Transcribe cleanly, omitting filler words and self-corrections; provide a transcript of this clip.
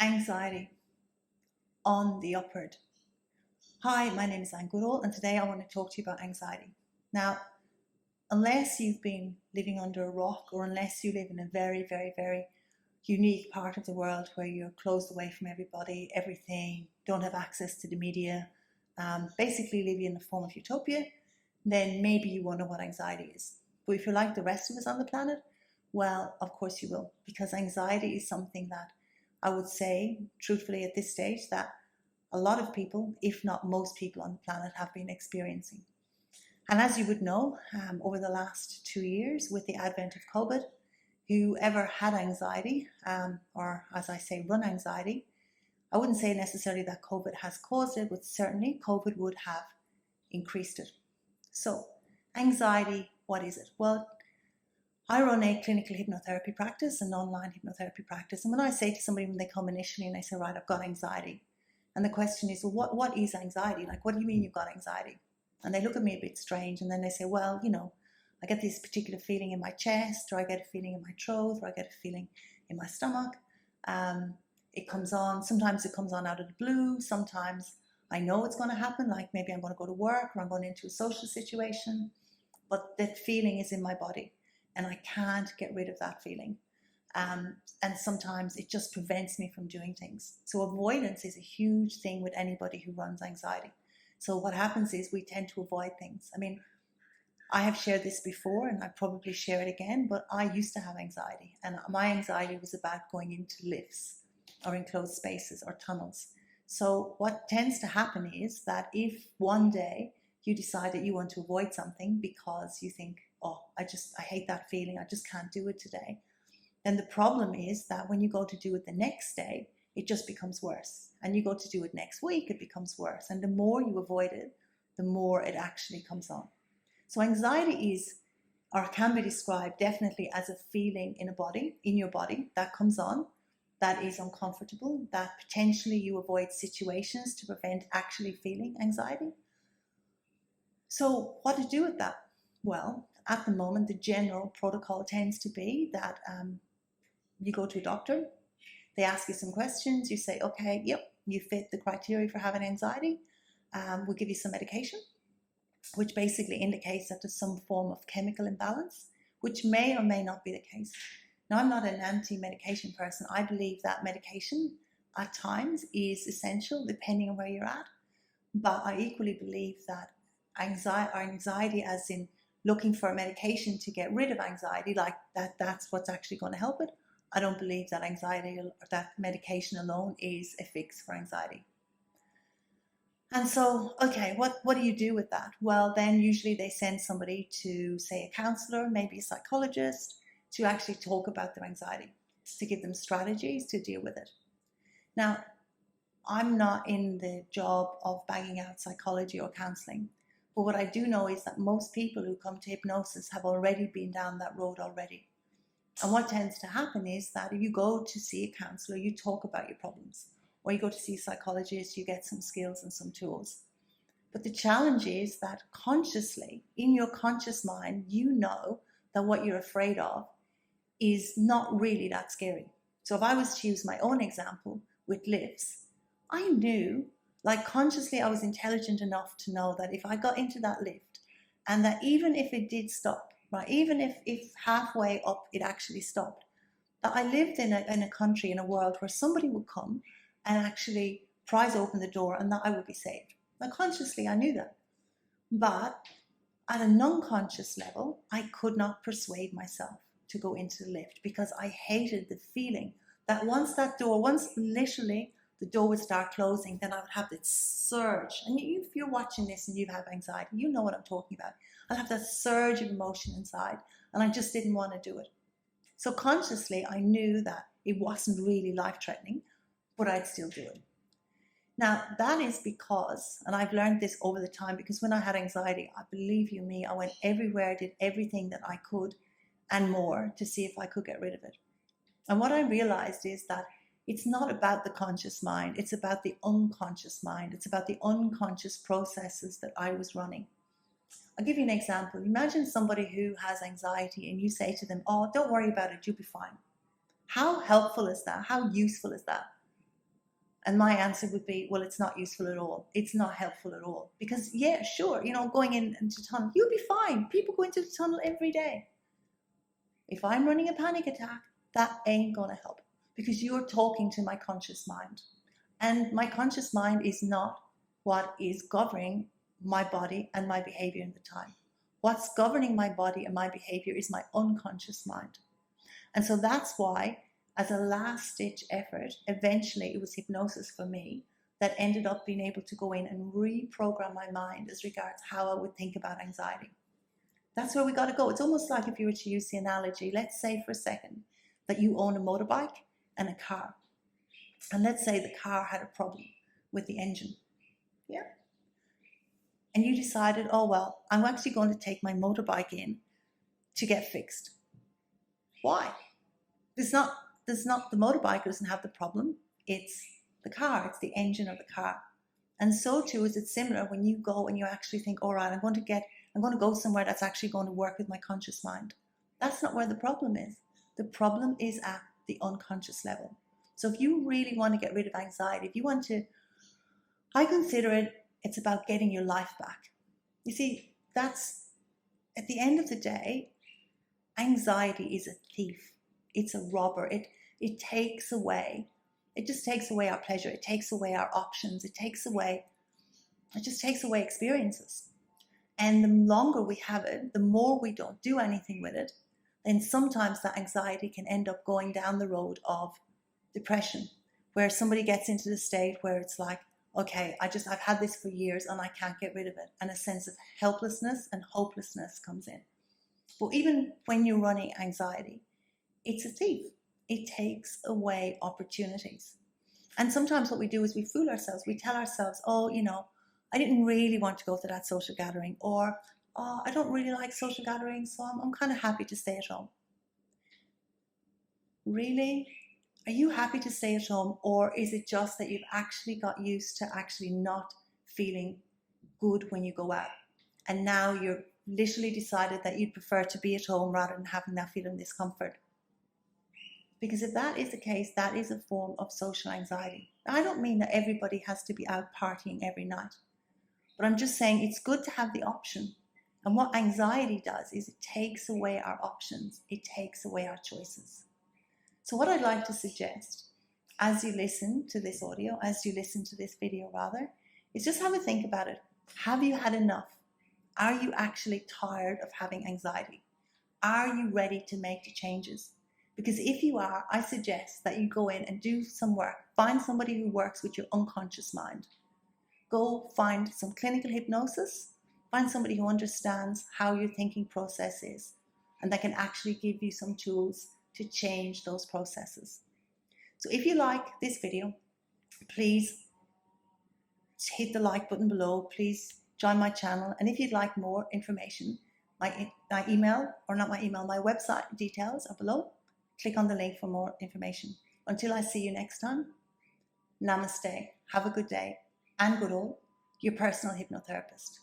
Anxiety on the upward. Hi, my name is Anne Goodall, and today I want to talk to you about anxiety. Now, unless you've been living under a rock, or unless you live in a very, very, very unique part of the world where you're closed away from everybody, everything, don't have access to the media, basically living in a form of utopia, then maybe you wonder what anxiety is. But if you're like the rest of us on the planet, well, of course you will, because anxiety is something that I would say, truthfully, at this stage, that a lot of people, if not most people on the planet, have been experiencing. And as you would know, over the last 2 years, with the advent of COVID, whoever had anxiety, or as I say, run anxiety, I wouldn't say necessarily that COVID has caused it, but certainly COVID would have increased it. So, anxiety, what is it? Well, I run a clinical hypnotherapy practice, an online hypnotherapy practice. And when I say to somebody when they come initially and they say, right, I've got anxiety. And the question is, well, what is anxiety? Like, what do you mean you've got anxiety? And they look at me a bit strange. And then they say, well, I get this particular feeling in my chest, or I get a feeling in my throat, or I get a feeling in my stomach. It comes on. Sometimes it comes on out of the blue. Sometimes I know it's going to happen. Like maybe I'm going to go to work or I'm going into a social situation. But that feeling is in my body. And I can't get rid of that feeling. And sometimes it just prevents me from doing things. So avoidance is a huge thing with anybody who runs anxiety. So what happens is we tend to avoid things. I mean, I have shared this before and I probably share it again, but I used to have anxiety. And my anxiety was about going into lifts or enclosed spaces or tunnels. So what tends to happen is that if one day you decide that you want to avoid something because you think, oh, I hate that feeling, I just can't do it today. Then the problem is that when you go to do it the next day, it just becomes worse. And you go to do it next week, it becomes worse. And the more you avoid it, the more it actually comes on. So anxiety is, or can be described definitely as a feeling in your body that comes on, that is uncomfortable, that potentially you avoid situations to prevent actually feeling anxiety. So what to do with that? Well, at the moment, the general protocol tends to be that you go to a doctor, they ask you some questions, you say, okay, yep, you fit the criteria for having anxiety. We'll give you some medication, which basically indicates that there's some form of chemical imbalance, which may or may not be the case. Now, I'm not an anti-medication person. I believe that medication at times is essential depending on where you're at. But I equally believe that anxiety as in looking for a medication to get rid of anxiety, like that's what's actually going to help it. I don't believe that anxiety or that medication alone is a fix for anxiety. And so, okay, what do you do with that? Well, then usually they send somebody to, say, a counselor, maybe a psychologist, to actually talk about their anxiety, to give them strategies to deal with it. Now, I'm not in the job of banging out psychology or counseling. But what I do know is that most people who come to hypnosis have already been down that road already. And what tends to happen is that if you go to see a counselor, you talk about your problems. Or you go to see a psychologist, you get some skills and some tools. But the challenge is that consciously, in your conscious mind, you know that what you're afraid of is not really that scary. So if I was to use my own example with lifts, I knew, like consciously, I was intelligent enough to know that if I got into that lift and that even if it did stop, right, even if halfway up it actually stopped, that I lived in a country, in a world where somebody would come and actually prise open the door and that I would be saved. Now, consciously, I knew that. But at a non-conscious level, I could not persuade myself to go into the lift because I hated the feeling that once literally the door would start closing, then I would have this surge. And if you're watching this and you have anxiety, you know what I'm talking about. I'll have that surge of emotion inside, and I just didn't want to do it. So consciously, I knew that it wasn't really life-threatening, but I'd still do it. Now, that is because, and I've learned this over the time, because when I had anxiety, I believe you me, I went everywhere, did everything that I could and more to see if I could get rid of it. And what I realized is that it's not about the conscious mind, it's about the unconscious mind. It's about the unconscious processes that I was running. I'll give you an example. Imagine somebody who has anxiety and you say to them, oh, don't worry about it, you'll be fine. How helpful is that? How useful is that? And my answer would be, well, it's not useful at all. It's not helpful at all. Because, yeah, sure, going into the tunnel, you'll be fine. People go into the tunnel every day. If I'm running a panic attack, that ain't going to help, because you're talking to my conscious mind. And my conscious mind is not what is governing my body and my behavior in the time. What's governing my body and my behavior is my unconscious mind. And so that's why, as a last ditch effort, eventually it was hypnosis for me that ended up being able to go in and reprogram my mind as regards how I would think about anxiety. That's where we got to go. It's almost like, if you were to use the analogy, let's say for a second that you own a motorbike and a car. And let's say the car had a problem with the engine. Yeah. And you decided, oh, well, I'm actually going to take my motorbike in to get fixed. Why? The motorbike doesn't have the problem. It's the car. It's the engine of the car. And so too is it similar when you go and you actually think, all right, I'm going to go somewhere that's actually going to work with my conscious mind. That's not where the problem is. The problem is at the unconscious level. So if you really want to get rid of anxiety, if you want to, I consider it's about getting your life back. You see, that's, at the end of the day, anxiety is a thief. It's a robber. It takes away. It just takes away our pleasure. It takes away our options. It just takes away experiences. And the longer we have it, the more we don't do anything with it, then sometimes that anxiety can end up going down the road of depression, where somebody gets into the state where it's like, okay, I've had this for years and I can't get rid of it. And a sense of helplessness and hopelessness comes in. But even when you're running anxiety, it's a thief. It takes away opportunities. And sometimes what we do is we fool ourselves. We tell ourselves, oh, I didn't really want to go to that social gathering, or, oh, I don't really like social gatherings, so I'm kind of happy to stay at home. Really? Are you happy to stay at home, or is it just that you've actually got used to actually not feeling good when you go out? And now you're literally decided that you'd prefer to be at home rather than having that feeling of discomfort. Because if that is the case, that is a form of social anxiety. Now, I don't mean that everybody has to be out partying every night, but I'm just saying it's good to have the option. And what anxiety does is it takes away our options. It takes away our choices. So what I'd like to suggest, as you listen to this audio, as you listen to this video rather, is just have a think about it. Have you had enough? Are you actually tired of having anxiety? Are you ready to make the changes? Because if you are, I suggest that you go in and do some work. Find somebody who works with your unconscious mind. Go find some clinical hypnosis. Find somebody who understands how your thinking process is and that can actually give you some tools to change those processes. So if you like this video, please hit the like button below. Please join my channel. And if you'd like more information, my website details are below. Click on the link for more information. Until I see you next time, namaste, have a good day, and good all, your personal hypnotherapist.